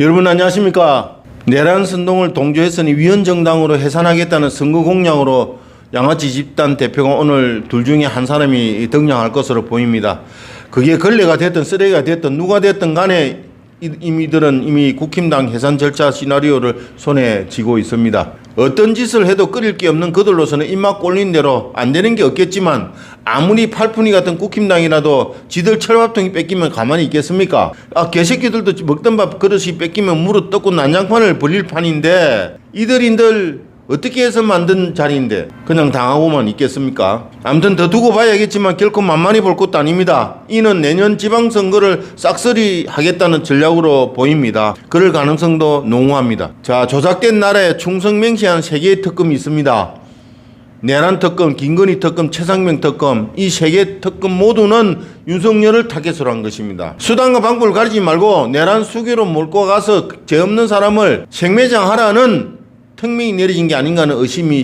여러분 안녕하십니까. 내란 선동을 동조했으니 위헌정당으로 해산하겠다는 선거 공약으로 양아치 집단 대표가 오늘 둘 중에 한 사람이 등장할 것으로 보입니다. 그게 걸레가 됐든 쓰레기가 됐든 누가 됐든 간에 이들은 이미 국힘당 해산 절차 시나리오를 손에 쥐고 있습니다. 어떤 짓을 해도 끓일 게 없는 그들로서는 입맛 꼴린 대로 안 되는 게 없겠지만 아무리 팔푼이 같은 국힘당이라도 지들 철밥통이 뺏기면 가만히 있겠습니까? 개새끼들도 먹던 밥 그릇이 뺏기면 무릎 뜯고 난장판을 벌릴 판인데 이들인들 어떻게 해서 만든 자리인데 그냥 당하고만 있겠습니까? 아무튼 더 두고 봐야겠지만 결코 만만히 볼 것도 아닙니다. 이는 내년 지방선거를 싹쓸이 하겠다는 전략으로 보입니다. 그럴 가능성도 농후합니다. 자, 조작된 나라에 충성 맹세한 3개의 특검이 있습니다. 내란 특검, 김건희 특검, 최상병 특검, 이 3개 특검 모두는 윤석열을 타겟으로 한 것입니다. 수단과 방법을 가리지 말고 내란 수괴로 몰고 가서 죄 없는 사람을 생매장하라는 특명이 내려진 게 아닌가 하는 의심이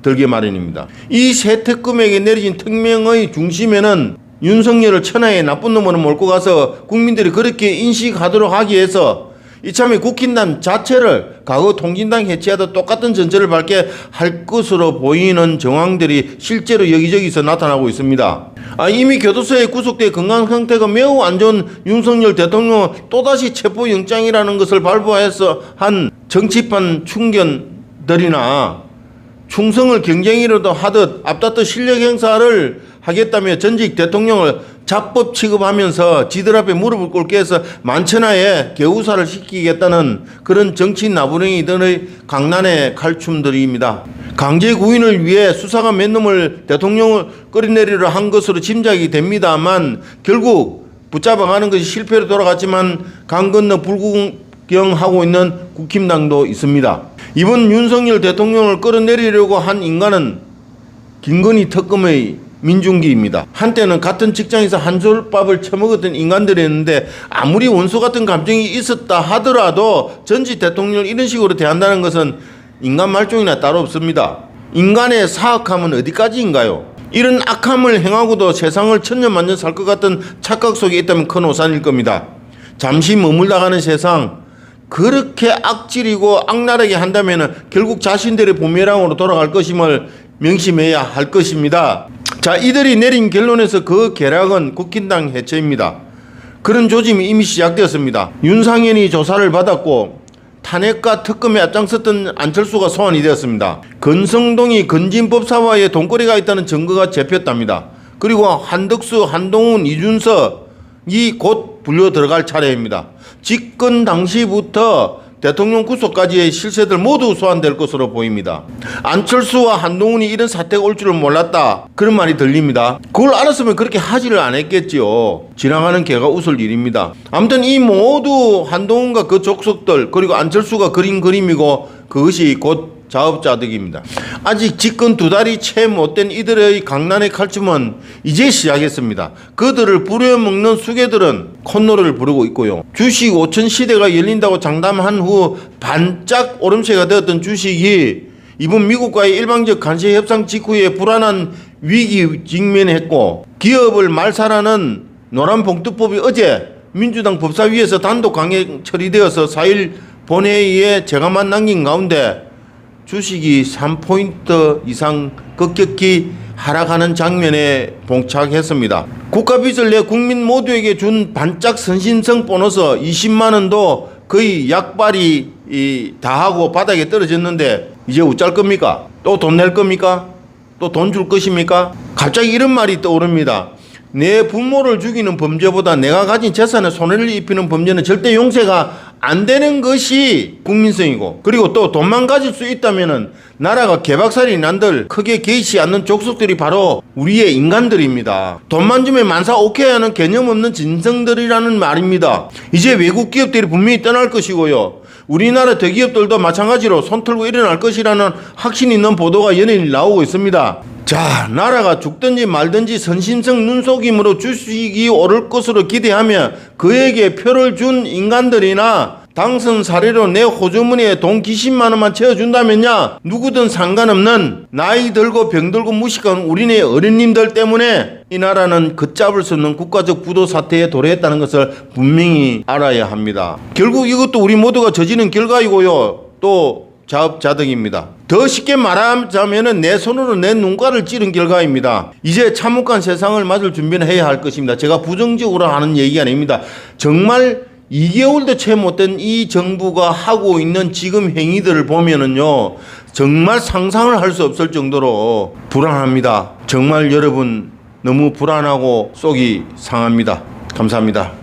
들게 마련입니다. 이 세 특검에게 내려진 특명의 중심에는 윤석열을 천하의 나쁜 놈으로 몰고 가서 국민들이 그렇게 인식하도록 하기 위해서 이참에 국힘당 자체를 과거 통진당 해체하다 똑같은 전철을 밟게 할 것으로 보이는 정황들이 실제로 여기저기서 나타나고 있습니다. 이미 교도소에 구속돼 건강 상태가 매우 안 좋은 윤석열 대통령은 또다시 체포영장이라는 것을 발부해서 한 정치판 충견들이나 충성을 경쟁이라도 하듯 앞다퉈 실력 행사를 하겠다며 전직 대통령을 잡법 취급하면서 지들 앞에 무릎을 꿇게 해서 만천하에 개우사를 시키겠다는 그런 정치 나부랭이들의 강난의 칼춤들입니다. 강제 구인을 위해 수사가 몇 놈을 대통령을 끌어내리려 한 것으로 짐작이 됩니다만 결국 붙잡아가는 것이 실패로 돌아갔지만 강 건너 불구경하고 있는 국힘당도 있습니다. 이번 윤석열 대통령을 끌어내리려고 한 인간은 김건희 특검의 민중기입니다. 한때는 같은 직장에서 한솔밥을 처먹었던 인간들이었는데 아무리 원수 같은 감정이 있었다 하더라도 전직 대통령을 이런 식으로 대한다는 것은 인간 말종이나 따로 없습니다. 인간의 사악함은 어디까지인가요? 이런 악함을 행하고도 세상을 천년만년 살 것 같은 착각 속에 있다면 큰 오산일 겁니다. 잠시 머물다가는 세상 그렇게 악질이고 악랄하게 한다면 결국 자신들의 부메랑으로 돌아갈 것임을 명심해야 할 것입니다. 자, 이들이 내린 결론에서 그 계략은 국힘당 해체입니다. 그런 조짐이 이미 시작되었습니다. 윤상현이 조사를 받았고 탄핵과 특검에 앞장섰던 안철수가 소환이 되었습니다. 건성동이 건진법사와의 돈거래가 있다는 증거가 잡혔답니다. 그리고 한덕수, 한동훈, 이준석이 곧 불려 들어갈 차례입니다. 집권 당시부터 대통령 구속까지의 실세들 모두 소환될 것으로 보입니다. 안철수와 한동훈이 이런 사태가 올 줄은 몰랐다, 그런 말이 들립니다. 그걸 알았으면 그렇게 하지를 않았겠지요. 지나가는 개가 웃을 일입니다. 아무튼 이 모두 한동훈과 그 족속들 그리고 안철수가 그린 그림이고 그것이 곧 자업자득입니다. 아직 집권 2달이 채 못된 이들의 강난의 칼춤은 이제 시작했습니다. 그들을 부려먹는 수괴들은 콧노래를 부르고 있고요. 주식 5천 시대가 열린다고 장담한 후 반짝 오름세가 되었던 주식이 이번 미국과의 일방적 관세 협상 직후에 불안한 위기 직면했고 기업을 말살하는 노란봉투법이 어제 민주당 법사위에서 단독 강행 처리되어서 4일 본회의에 제가만 남긴 가운데 주식이 3포인트 이상 급격히 하락하는 장면에 봉착했습니다. 국가빚을 내 국민 모두에게 준 반짝 선신성 보너스 20만 원도 거의 약발이 다하고 바닥에 떨어졌는데 이제 어쩔 겁니까? 또 돈 낼 겁니까? 또 돈 줄 것입니까? 갑자기 이런 말이 떠오릅니다. 내 부모를 죽이는 범죄보다 내가 가진 재산에 손해를 입히는 범죄는 절대 용서가 안 되는 것이 국민성이고, 그리고 또 돈만 가질 수 있다면은 나라가 개박살이 난들 크게 개의치 않는 족속들이 바로 우리의 인간들입니다. 돈만 주면 만사 오케이 하는 개념 없는 진성들이라는 말입니다. 이제 외국 기업들이 분명히 떠날 것이고요. 우리나라 대기업들도 마찬가지로 손 털고 일어날 것이라는 확신 있는 보도가 연일 나오고 있습니다. 자, 나라가 죽든지 말든지 선심성 눈속임으로 주식이 오를 것으로 기대하며 그에게 표를 준 인간들이나 당선 사례로 내 호주머니에 돈 기십만 원만 채워준다면야 누구든 상관없는 나이 들고 병들고 무식한 우리네 어린님들 때문에 이 나라는 걷잡을 수 없는 국가적 부도 사태에 도래했다는 것을 분명히 알아야 합니다. 결국 이것도 우리 모두가 저지른 결과이고요. 또 자업자득입니다. 더 쉽게 말하자면 내 손으로 내 눈가를 찌른 결과입니다. 이제 참혹한 세상을 맞을 준비는 해야 할 것입니다. 제가 부정적으로 하는 얘기가 아닙니다. 정말 2개월도 채 못된 이 정부가 하고 있는 지금 행위들을 보면은요, 정말 상상을 할 수 없을 정도로 불안합니다. 정말 여러분 너무 불안하고 속이 상합니다. 감사합니다.